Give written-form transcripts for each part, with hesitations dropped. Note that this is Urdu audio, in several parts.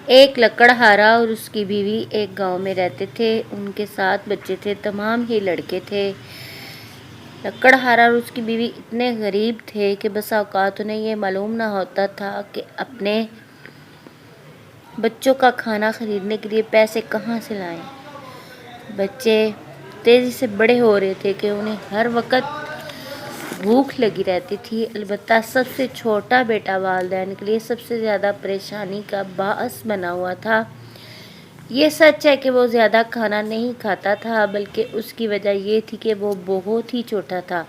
ایک لکڑہارا اور اس کی بیوی ایک گاؤں میں رہتے تھے۔ ان کے 7 بچے تھے، تمام ہی لڑکے تھے۔ لکڑہارا اور اس کی بیوی اتنے غریب تھے کہ بسا اوقات انہیں یہ معلوم نہ ہوتا تھا کہ اپنے بچوں کا کھانا خریدنے کے لیے پیسے کہاں سے لائیں۔ بچے تیزی سے بڑے ہو رہے تھے کہ انہیں ہر وقت بھوک لگی رہتی تھی۔ البتہ سب سے چھوٹا بیٹا والدین کے لیے سب سے زیادہ پریشانی کا باعث بنا ہوا تھا۔ یہ سچ ہے کہ وہ زیادہ کھانا نہیں کھاتا تھا، بلکہ اس کی وجہ یہ تھی کہ وہ بہت ہی چھوٹا تھا۔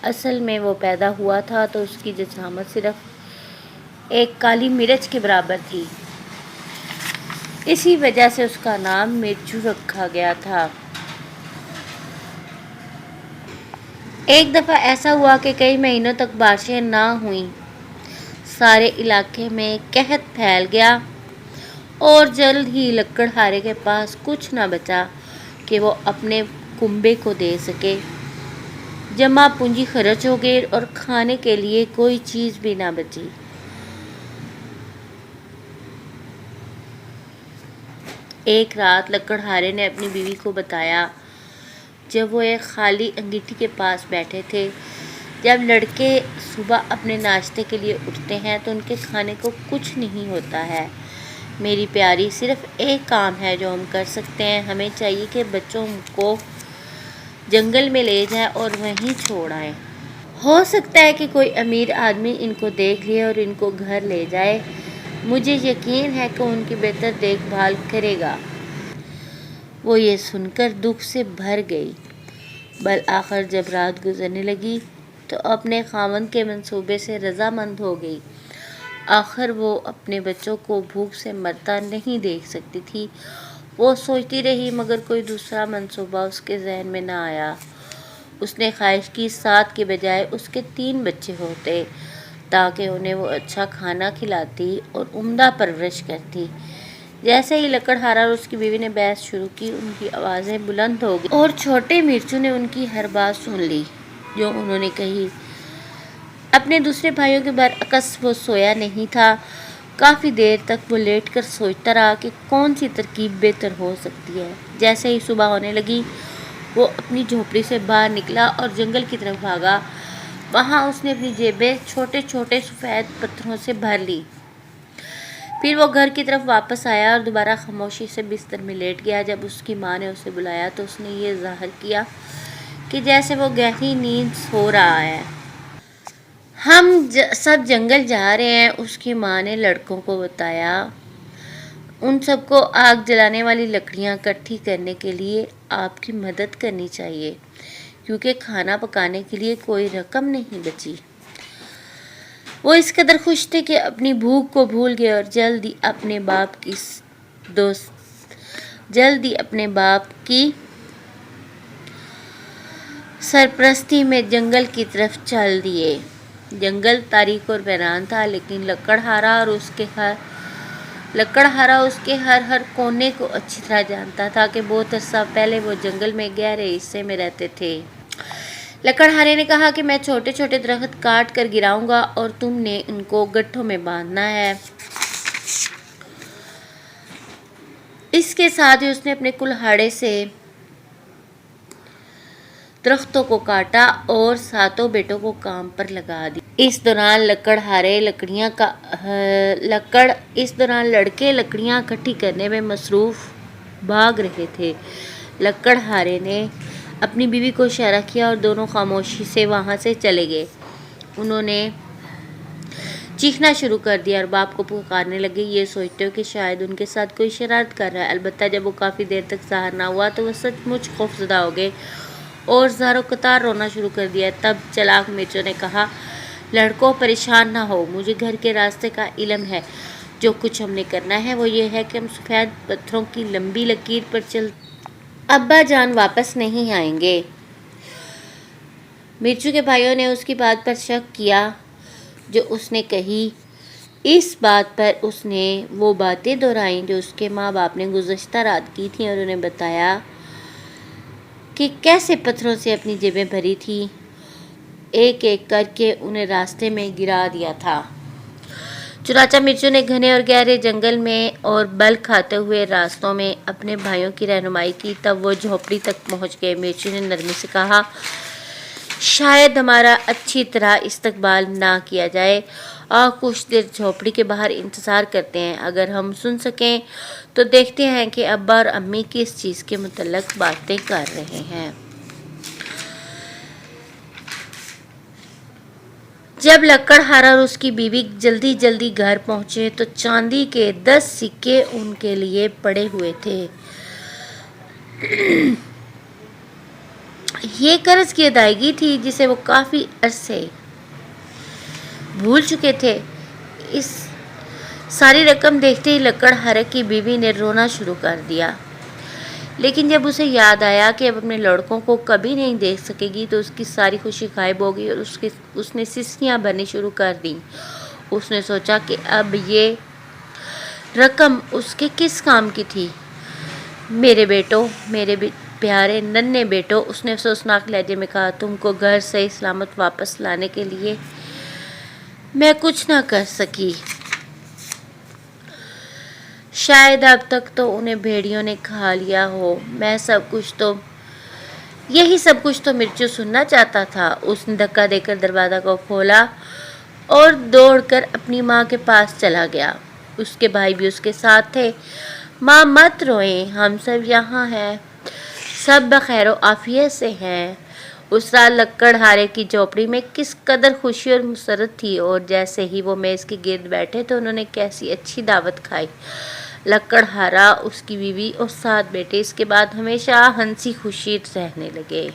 اصل میں وہ پیدا ہوا تھا تو اس کی جسامت صرف ایک کالی مرچ کے برابر تھی۔ اسی وجہ سے اس کا نام مرچو رکھا گیا تھا۔ ایک دفعہ ایسا ہوا کہ کئی مہینوں تک بارشیں نہ ہوئیں۔ سارے علاقے میں قحط پھیل گیا اور جلد ہی لکڑہارے کے پاس کچھ نہ بچا کہ وہ اپنے کنبے کو دے سکے۔ جمع پونجی خرچ ہو گئی اور کھانے کے لیے کوئی چیز بھی نہ بچی۔ ایک رات لکڑہارے نے اپنی بیوی کو بتایا، جب وہ ایک خالی انگیٹھی کے پاس بیٹھے تھے، جب لڑکے صبح اپنے ناشتے کے لیے اٹھتے ہیں تو ان کے کھانے کو کچھ نہیں ہوتا ہے۔ میری پیاری، صرف ایک کام ہے جو ہم کر سکتے ہیں۔ ہمیں چاہیے کہ بچوں کو جنگل میں لے جائیں اور وہیں چھوڑ آئیں۔ ہو سکتا ہے کہ کوئی امیر آدمی ان کو دیکھ لے اور ان کو گھر لے جائے۔ مجھے یقین ہے کہ ان کی بہتر دیکھ بھال کرے گا۔ وہ یہ سن کر دکھ سے بھر گئی۔ بالآخر جب رات گزرنے لگی تو اپنے خاوند کے منصوبے سے رضامند ہو گئی۔ آخر وہ اپنے بچوں کو بھوک سے مرتا نہیں دیکھ سکتی تھی۔ وہ سوچتی رہی مگر کوئی دوسرا منصوبہ اس کے ذہن میں نہ آیا۔ اس نے خواہش کی 7 کے بجائے اس کے 3 بچے ہوتے تاکہ انہیں وہ اچھا کھانا کھلاتی اور عمدہ پرورش کرتی۔ جیسے ہی لکڑہارا اور اس کی بیوی نے بحث شروع کی، ان کی آوازیں بلند ہو گئیں اور چھوٹے مرچو نے ان کی ہر بات سن لی جو انہوں نے کہی۔ اپنے دوسرے بھائیوں کے برعکس وہ سویا نہیں تھا۔ کافی دیر تک وہ لیٹ کر سوچتا رہا کہ کون سی ترکیب بہتر ہو سکتی ہے۔ جیسے ہی صبح ہونے لگی، وہ اپنی جھونپڑی سے باہر نکلا اور جنگل کی طرف بھاگا۔ وہاں اس نے اپنی جیبیں چھوٹے چھوٹے سفید پتھروں سے بھر لیں۔ پھر وہ گھر کی طرف واپس آیا اور دوبارہ خاموشی سے بستر میں لیٹ گیا۔ جب اس کی ماں نے اسے بلایا تو اس نے یہ ظاہر کیا کہ جیسے وہ گہری نیند سو رہا ہے۔ ہم سب جنگل جا رہے ہیں، اس کی ماں نے لڑکوں کو بتایا۔ ان سب کو آگ جلانے والی لکڑیاں اکٹھی کرنے کے لیے آپ کی مدد کرنی چاہیے کیونکہ کھانا پکانے کے لیے کوئی رقم نہیں بچی۔ وہ اس قدر خوش تھے کہ اپنی بھوک کو بھول گئے اور جلد ہی اپنے باپ کی سرپرستی میں جنگل کی طرف چل دیے۔ جنگل تاریک اور ویران تھا، لیکن لکڑہارا اس کے ہر کونے کو اچھی طرح جانتا تھا کہ بہت عرصہ پہلے وہ جنگل میں گہرے حصے میں رہتے تھے۔ لکڑہارے نے کہا کہ میں چھوٹے چھوٹے درخت کاٹ کر گراؤں گا اور تم نے ان کو گٹھوں میں باندھنا ہے۔ اس کے ساتھ ہی اس نے اپنے کلہاڑے سے درختوں کو کاٹا اور 7 بیٹوں کو کام پر لگا دیا۔ اس دوران لڑکے لکڑیاں اکٹھی کرنے میں مصروف بھاگ رہے تھے۔ لکڑہارے نے اپنی بیوی کو اشارہ کیا اور دونوں خاموشی سے وہاں سے چلے گئے۔ انہوں نے چیخنا شروع کر دیا اور باپ کو پکارنے لگے، یہ سوچتے ہوئے کہ شاید ان کے ساتھ کوئی شرارت کر رہا ہے۔ البتہ جب وہ کافی دیر تک ظاہر نہ ہوا تو وہ سچ مچ خوفزدہ ہو گئے اور زاروں قطار رونا شروع کر دیا۔ تب چالاک مرچو نے کہا، لڑکو پریشان نہ ہو، مجھے گھر کے راستے کا علم ہے۔ جو کچھ ہم نے کرنا ہے وہ یہ ہے کہ ہم سفید پتھروں کی لمبی لکیر پر چلتے ہیں۔ ابا جان واپس نہیں آئیں گے۔ مرچو کے بھائیوں نے اس کی بات پر شک کیا جو اس نے کہی۔ اس بات پر اس نے وہ باتیں دہرائیں جو اس کے ماں باپ نے گزشتہ رات کی تھیں اور انہیں بتایا کہ کیسے پتھروں سے اپنی جیبیں بھری تھیں، ایک ایک کر کے انہیں راستے میں گرا دیا تھا۔ چنانچہ مرچو نے گھنے اور گہرے جنگل میں اور بل کھاتے ہوئے راستوں میں اپنے بھائیوں کی رہنمائی کی. تب وہ جھونپڑی تک پہنچ گئے. مرچو نے نرمی سے کہا، شاید ہمارا اچھی طرح استقبال نہ کیا جائے. کچھ دیر جھونپڑی کے باہر انتظار کرتے ہیں. اگر ہم سن سکیں تو دیکھتے ہیں کہ ابا اور امی کس چیز کے متعلق باتیں کر رہے ہیں. جب لکڑہارا اور اس کی بیوی جلدی جلدی گھر پہنچے تو چاندی کے 10 سکے ان کے لیے پڑے ہوئے تھے. یہ قرض کی ادائیگی تھی جسے وہ کافی عرصے بھول چکے تھے. اس ساری رقم دیکھتے ہی لکڑہارا کی بیوی نے رونا شروع کر دیا. لیکن جب اسے یاد آیا کہ اب اپنے لڑکوں کو کبھی نہیں دیکھ سکے گی تو اس کی ساری خوشی غائب ہو گئی اور اس نے سسکیاں بھرنی شروع کر دیں. اس نے سوچا کہ اب یہ رقم اس کے کس کام کی تھی. میرے بیٹو، میرے پیارے ننھے بیٹو، اس نے افسوسناک لہجے میں کہا، تم کو گھر صحیح سلامت واپس لانے کے لیے میں کچھ نہ کر سکی. شاید اب تک تو انہیں بھیڑیوں نے کھا لیا ہو. یہی سب کچھ تو مرچو سننا چاہتا تھا. اس نے دھکا دے کر دروازہ کو کھولا اور دوڑ کر اپنی ماں کے پاس چلا گیا. اس کے بھائی بھی اس کے ساتھ تھے. ماں مت روئیں، ہم سب یہاں ہیں، سب بخیر و عافیت سے ہیں. اس رات لکڑہارے کی جھونپڑی میں کس قدر خوشی اور مسرت تھی، اور جیسے ہی وہ میز کے گرد بیٹھے تو انہوں نے کیسی اچھی دعوت کھائی. لکڑہارا، اس کی بیوی اور 7 بیٹے اس کے بعد ہمیشہ ہنسی خوشی رہنے لگے.